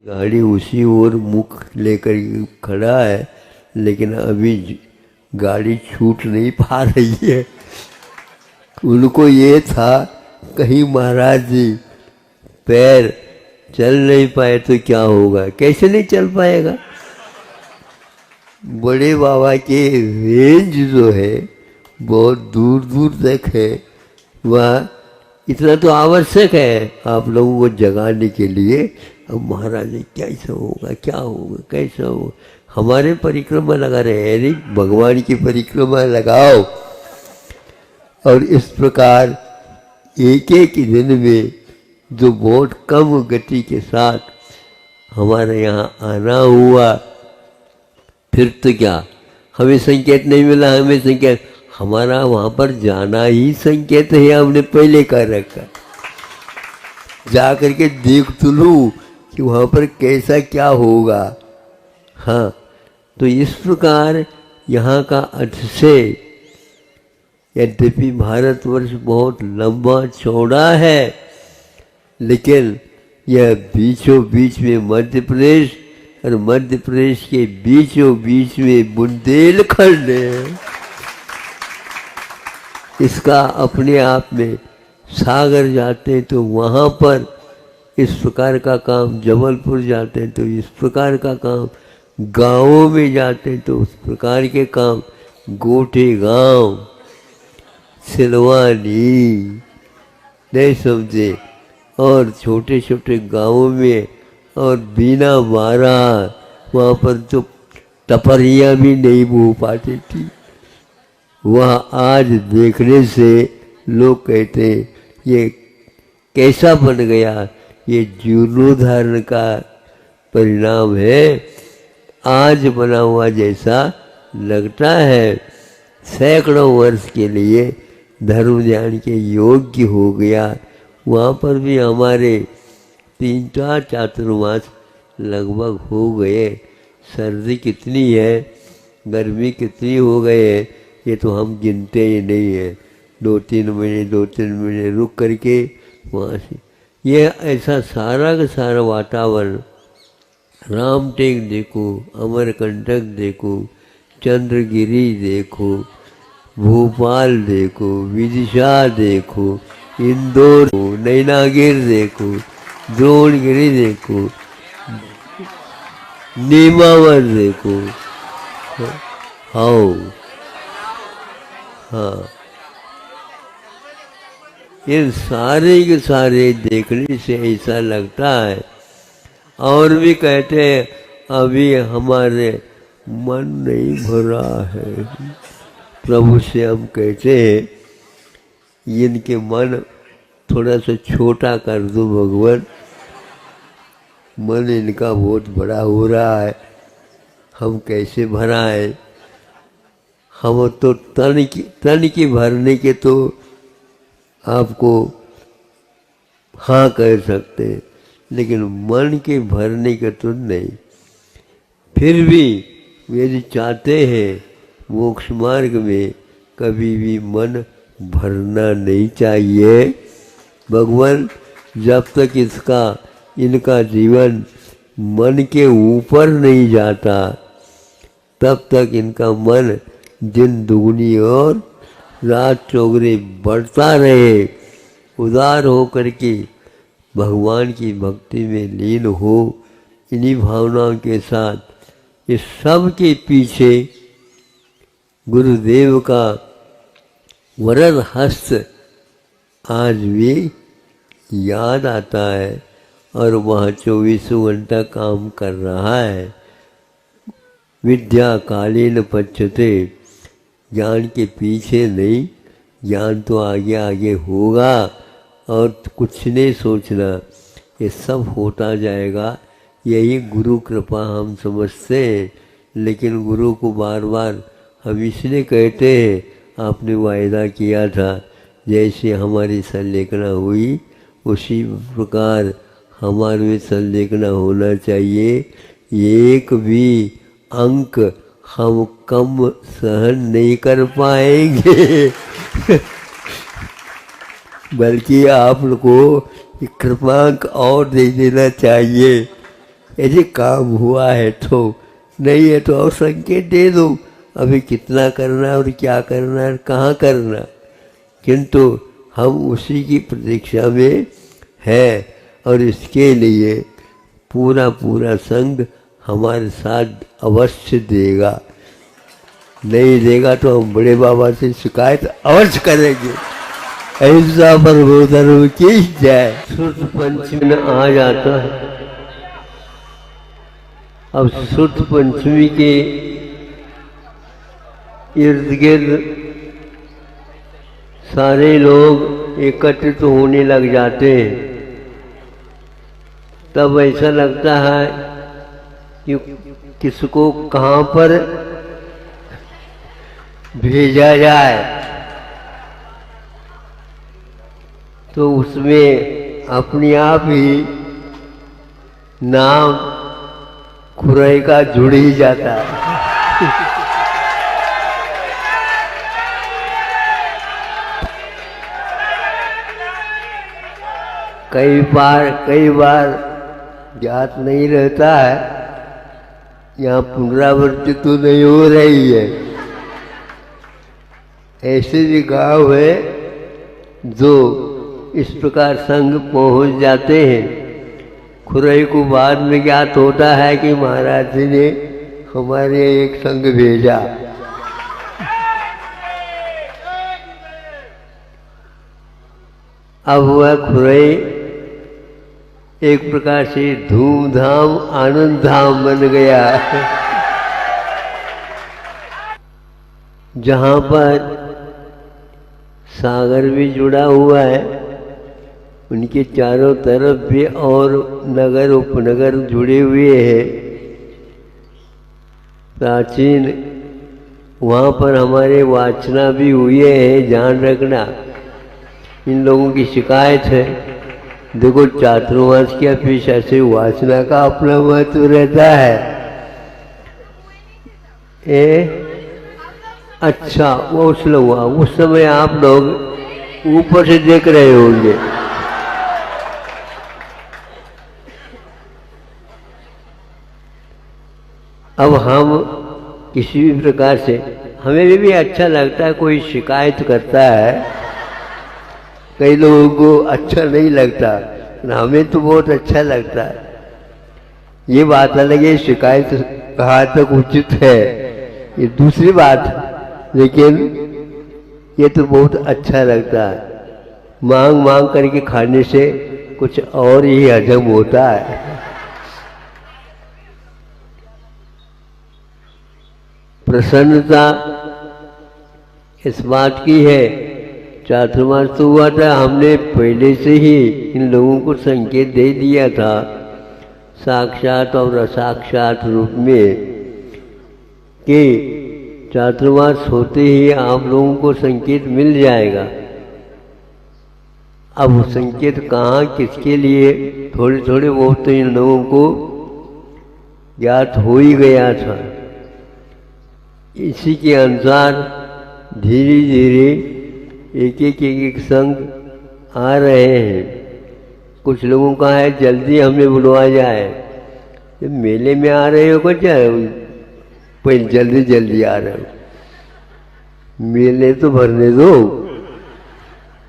गाड़ी उसी ओर मुख लेकर खड़ा है, लेकिन अभी गाड़ी छूट नहीं पा रही है। उनको ये था कहीं महाराज जी पैर चल नहीं पाए तो क्या होगा, कैसे नहीं चल पाएगा। बड़े बाबा के रेंज जो है बहुत दूर दूर तक है, वह इतना तो आवश्यक है आप लोगों को जगाने के लिए। अब महाराज जी कैसा होगा, क्या होगा, कैसा होगा। हमारे परिक्रमा लगा रहे हैं, नहीं भगवान की परिक्रमा लगाओ। और इस प्रकार एक एक दिन में जो बहुत कम गति के साथ हमारे यहाँ आना हुआ, फिर तो क्या हमें संकेत नहीं मिला, हमें संकेत, हमारा वहाँ पर जाना ही संकेत है, हमने पहले कर रखा। जा करके देख तो लूँ कि वहाँ पर कैसा क्या होगा। हाँ, तो इस प्रकार यहाँ का अतिशय, यद्यपि भारतवर्ष बहुत लंबा चौड़ा है, लेकिन यह बीचों बीच में मध्य प्रदेश और मध्य प्रदेश के बीचों बीच में बुंदेलखंड है। इसका अपने आप में सागर जाते हैं तो वहाँ पर इस प्रकार का काम, जबलपुर जाते हैं तो इस प्रकार का काम, गाँवों में जाते हैं तो उस प्रकार के काम, गोटे गांव, सिलवानी, नहीं समझे, और छोटे छोटे गाँवों में और बिना मारा वहाँ पर तो टपरियाँ भी नहीं बो पाती थी। वह आज देखने से लोग कहते हैं ये कैसा बन गया, ये जीर्णोद्धारण का परिणाम है, आज बना हुआ जैसा लगता है। सैकड़ों वर्ष के लिए धर्म ध्यान के योग्य हो गया। वहाँ पर भी हमारे 3-4 चातुर्मास लगभग हो गए। सर्दी कितनी है, गर्मी कितनी हो गई है, ये तो हम गिनते ही नहीं है। 2-3 महीने रुक करके वहाँ से ये ऐसा सारा का सारा वातावरण, रामटेक देखो, अमरकंटक देखो, चंद्रगिरी देखो, भोपाल देखो, विदिशा देखो, इंदौर, नैनागिर देखो, द्रोणगिरी देखो, नीमावर देखो। हाँ हाँ, इन सारे के सारे देखने से ऐसा लगता है। और भी कहते हैं अभी हमारे मन नहीं भरा है। प्रभु से हम कहते हैं इनके मन थोड़ा सा छोटा कर दो भगवान, मन इनका बहुत बड़ा हो रहा है, हम कैसे भराएं। हम तो तन की भरने के तो आपको हाँ कह सकते हैं, लेकिन मन के भरने के तो नहीं। फिर भी यदि चाहते हैं मोक्ष मार्ग में कभी भी मन भरना नहीं चाहिए। भगवान जब तक इनका जीवन मन के ऊपर नहीं जाता, तब तक इनका मन दिन दुगनी और रात चौगुनी बढ़ता रहे, उदार हो करके भगवान की भक्ति में लीन हो। इन्हीं भावनाओं के साथ इस सब के पीछे गुरुदेव का वरद हस्त आज भी याद आता है और वह 24 घंटा काम कर रहा है। विद्या कालीन पच्यते, ज्ञान के पीछे नहीं, ज्ञान तो आगे आगे होगा और कुछ नहीं सोचना, ये सब होता जाएगा। यही गुरु कृपा हम समझते हैं, लेकिन गुरु को बार बार हम इसलिए कहते हैं, आपने वायदा किया था जैसे हमारी संलेखना हुई उसी प्रकार हमारे में संलेखना होना चाहिए। एक भी अंक हम कम सहन नहीं कर पाएंगे बल्कि आप लोग को कृपांक और दे देना चाहिए। यदि काम हुआ है तो, नहीं है तो और संकेत दे दो, अभी कितना करना और क्या करना और कहाँ करना। किंतु हम उसी की प्रतीक्षा में है और इसके लिए पूरा पूरा संघ हमारे साथ अवश्य देगा। नहीं देगा तो हम बड़े बाबा से शिकायत अवश्य करेंगे। ऐसा प्रबोधन की जय। सुत पंचमी में आ जाता है। अब सुत पंचमी के इर्द गिर्द सारे लोग एकत्रित होने लग जाते हैं। तब ऐसा लगता है कि किसको कहाँ पर भेजा जाए, तो उसमें अपने आप ही नाम खुराई का जुड़ ही जाता है। कई बार ज्ञात नहीं रहता है, यहाँ पुनरावृत्ति तो नहीं हो रही है। ऐसे भी गांव है जो इस प्रकार संग पहुंच जाते हैं। खुराई को बाद में ज्ञात होता है कि महाराज जी ने हमारे एक संग भेजा। अब वह खुराई एक प्रकार से धूमधाम आनंद धाम बन गया, जहाँ पर सागर भी जुड़ा हुआ है, उनके चारों तरफ भी और नगर उपनगर जुड़े हुए हैं। प्राचीन वहाँ पर हमारे वाचना भी हुए हैं, ध्यान रखना। इन लोगों की शिकायत है, देखो चातुर्मास की अपेक्षा से वासना का अपना महत्व रहता है। अच्छा, वो उस समय आप लोग ऊपर से देख रहे होंगे। अब हम किसी भी प्रकार से, हमें भी अच्छा लगता है कोई शिकायत करता है। कई लोगों को अच्छा नहीं लगता, हमें तो बहुत अच्छा लगता है। ये बात अलग है, शिकायत कहाँ तक उचित है ये दूसरी बात, लेकिन ये तो बहुत अच्छा लगता है। मांग मांग करके खाने से कुछ और ही हजम होता है। प्रसन्नता इस बात की है, चातुर्मास तो हुआ था, हमने पहले से ही इन लोगों को संकेत दे दिया था साक्षात और असाक्षात रूप में कि चातुर्मास होते ही आप लोगों को संकेत मिल जाएगा। अब वो संकेत कहाँ किसके लिए, थोड़े थोड़े बहुत तो इन लोगों को ज्ञात हो ही गया था। इसी के अनुसार धीरे धीरे एक संग आ रहे हैं। कुछ लोगों का है जल्दी हमें बुलवा जाए, जब मेले में आ रहे हो क्या पहले जल्दी जल्दी आ रहे हो, मेले तो भरने दो।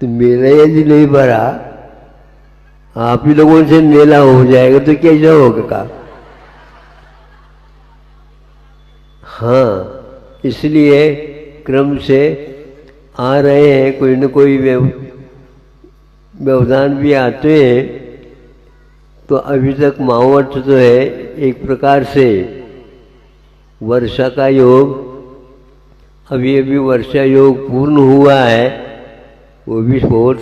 तो मेला यदि नहीं भरा, आप ही लोगों से मेला हो जाएगा तो कैसा होगा। हाँ, इसलिए क्रम से आ रहे हैं, कोई न कोई व्यवधान भी आते हैं। तो अभी तक मावट तो है एक प्रकार से वर्षा का योग, अभी अभी वर्षा योग पूर्ण हुआ है। वो भी बहुत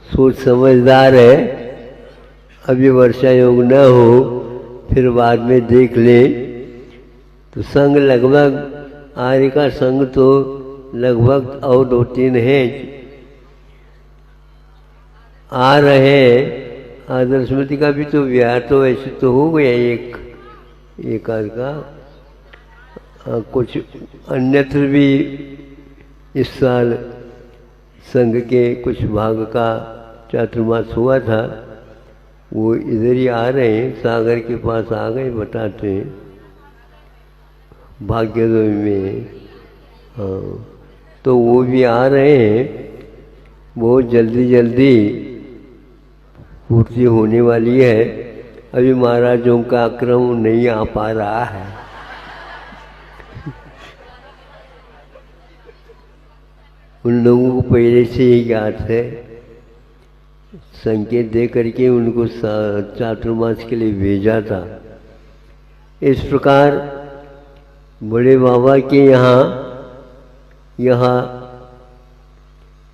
सोच समझदार है, अभी वर्षा योग न हो फिर बाद में देख ले। तो संग लगभग आर्य का संग तो लगभग और 2-3 हैं आ रहे हैं। आदर्शमती का भी तो विवाह तो ऐसे तो हो गया एक आध का, कुछ अन्यत्र भी इस साल संघ के कुछ भाग का चातुर्मास हुआ था। वो इधर ही आ रहे हैं, सागर के पास आ गए बताते हैं, भाग्यदेव में। हाँ, तो वो भी आ रहे हैं, बहुत जल्दी जल्दी पूर्ति होने वाली है। अभी महाराजों का क्रम नहीं आ पा रहा है। उन लोगों को पहले से ही ज्ञात है, संकेत दे करके उनको चातुर्मास के लिए भेजा था। इस प्रकार बड़े बाबा के यहाँ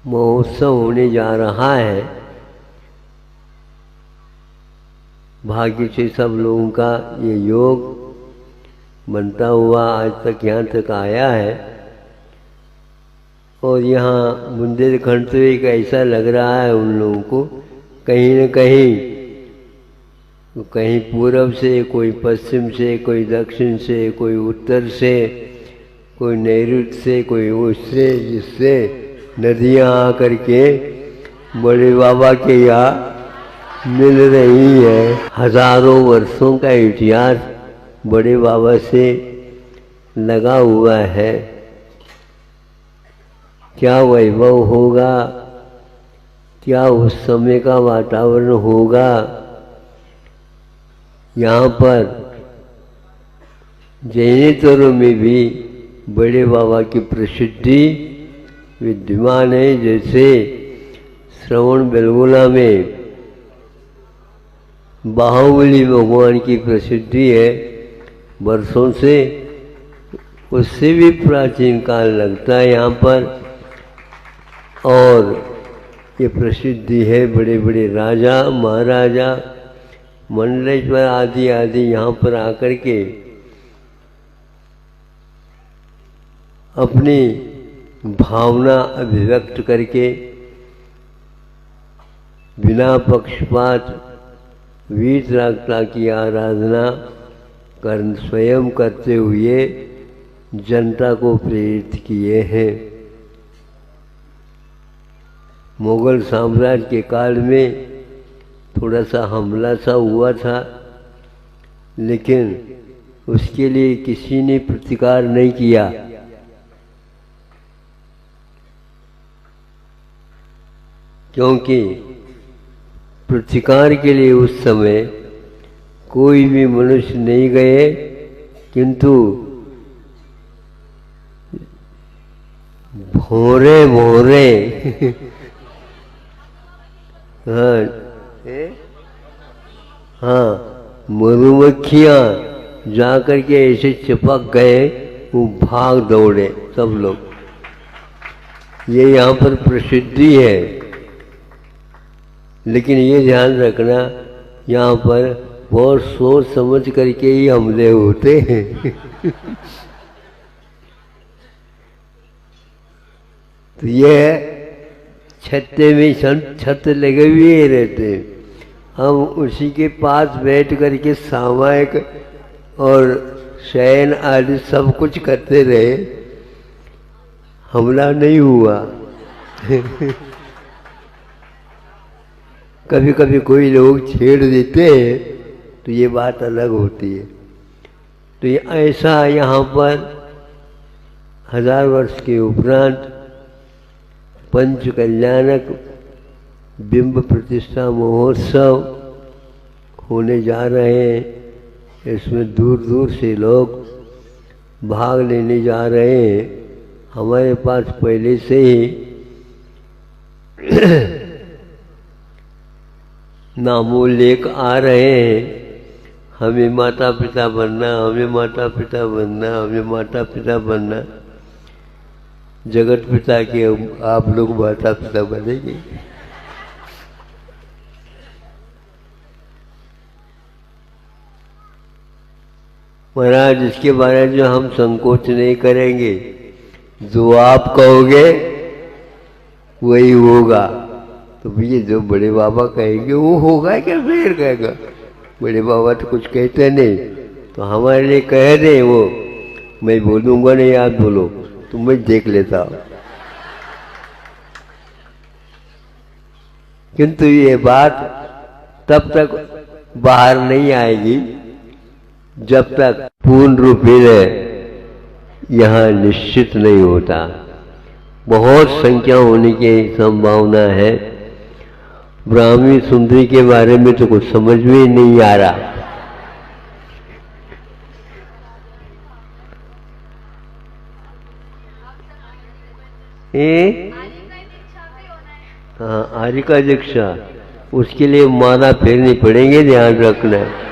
महोत्सव होने जा रहा है। भाग्य से सब लोगों का ये योग बनता हुआ आज तक यहाँ तक आया है। और यहाँ बुंदेलखंड तो एक ऐसा लग रहा है उन लोगों को, कहीं न कहीं पूर्व से, कोई पश्चिम से, कोई दक्षिण से, कोई उत्तर से, कोई नैऋत्य से, कोई उससे, जिससे नदियाँ आकर के बड़े बाबा के यहाँ मिल रही है। हजारों वर्षों का इतिहास बड़े बाबा से लगा हुआ है। क्या वैभव होगा, क्या उस समय का वातावरण होगा। यहाँ पर जैनेतरों में भी बड़े बाबा की प्रसिद्धि विद्यमान है। जैसे श्रवण बेलगोला में बाहुबली भगवान की प्रसिद्धि है वर्षों से, उससे भी प्राचीन काल लगता है यहाँ पर। और ये प्रसिद्धि है, बड़े बड़े राजा महाराजा मंडलेश्वर आदि आदि यहाँ पर आकर के अपनी भावना अभिव्यक्त करके बिना पक्षपात वीतरागता की आराधना स्वयं करते हुए जनता को प्रेरित किए हैं। मुगल साम्राज्य के काल में थोड़ा सा हमला सा हुआ था, लेकिन उसके लिए किसी ने प्रतिकार नहीं किया। क्योंकि प्रतिकार के लिए उस समय कोई भी मनुष्य नहीं गए, किंतु भोरे भोरे हाँ मधुमक्खियाँ जाकर के ऐसे चिपक गए, वो भाग दौड़े सब लोग। ये यहाँ पर प्रसिद्धि है। लेकिन ये ध्यान रखना, यहाँ पर बहुत सोच समझ करके ही हमले होते हैं। तो ये छत्ते में छत लगे हुए रहते हैं, हम उसी के पास बैठ करके सामायिक और शयन आदि सब कुछ करते रहे, हमला नहीं हुआ। कभी कभी कोई लोग छेड़ देते हैं तो ये बात अलग होती है। तो ये ऐसा यहाँ पर 1000 वर्ष के उपरांत पंच कल्याणक बिंब प्रतिष्ठा महोत्सव होने जा रहे हैं। इसमें दूर दूर से लोग भाग लेने जा रहे हैं। हमारे पास पहले से ही नामोल्लेख आ रहे हैं, हमें माता पिता बनना, हमें माता पिता बनना, हमें माता पिता बनना। जगत पिता के आप लोग माता पिता बनेंगे। महाराज, इसके बारे में जो हम संकोच नहीं करेंगे, जो आप कहोगे वही होगा। तो भैया जो बड़े बाबा कहेंगे वो होगा, क्या फिर कहेगा? बड़े बाबा तो कुछ कहते नहीं, तो हमारे लिए कह दे वो, मैं बोलूँगा नहीं, आप बोलो, तो मैं देख लेता हूँ। किंतु ये बात तब तक बाहर नहीं आएगी जब तक पूर्ण रूपेण यहाँ निश्चित नहीं होता। बहुत संख्या होने की संभावना है। ब्राह्मी सुंदरी के बारे में तो कुछ समझ में नहीं आ रहा। हाँ, आर्य का दीक्षा, उसके लिए माला फेरनी पड़ेंगे, ध्यान रखना है।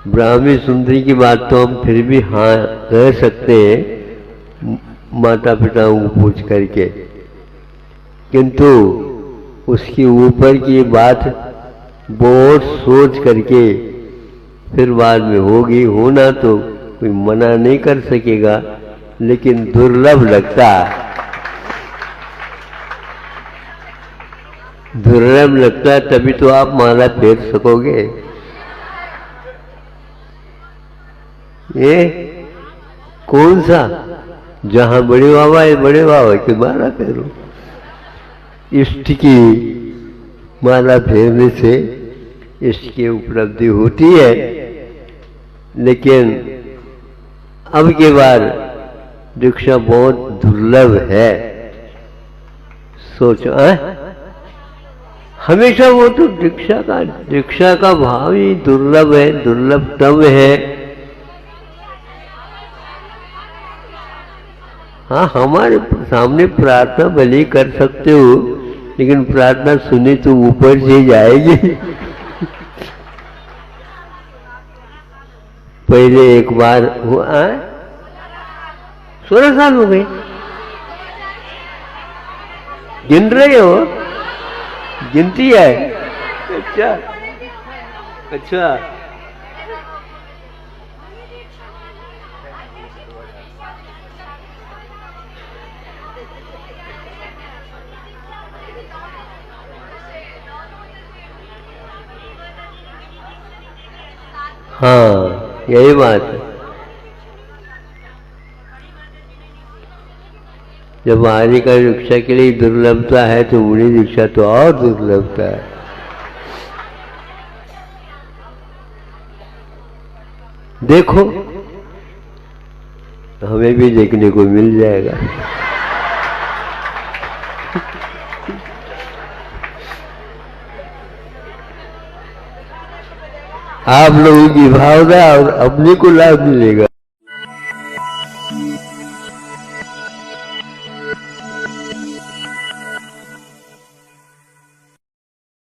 ब्राह्मी सुंदरी की बात तो हम फिर भी हाँ कह सकते हैं माता पिताओं को पूछ करके, किंतु उसके ऊपर की बात बहुत सोच करके फिर बाद में होगी। होना तो कोई मना नहीं कर सकेगा, लेकिन दुर्लभ लगता है, दुर्लभ लगता है, तभी तो आप माला फेर सकोगे। ये कौन सा, जहां बड़े बाबा है, बड़े बाबा की माला फेरो। इष्ट की माला फेरने से इष्ट की उपलब्धि होती है, लेकिन अब के बाद दीक्षा बहुत दुर्लभ है। सोचो हमेशा वो तो दीक्षा का भाव ही दुर्लभ है, दुर्लभतम है। हाँ, हमारे सामने प्रार्थना भले कर सकते हो, लेकिन प्रार्थना सुनी तो ऊपर से जाएगी। पहले एक बार हुआ, 16 साल हो गए, गिन रहे हो, गिनती है। अच्छा अच्छा, हाँ यही बात है। जब आर्य का दीक्षा के लिए दुर्लभता है तो मुनि दीक्षा तो और दुर्लभता है। देखो, हमें भी देखने को मिल जाएगा। आप लोगों की भावना और अपने को लाभ मिलेगा।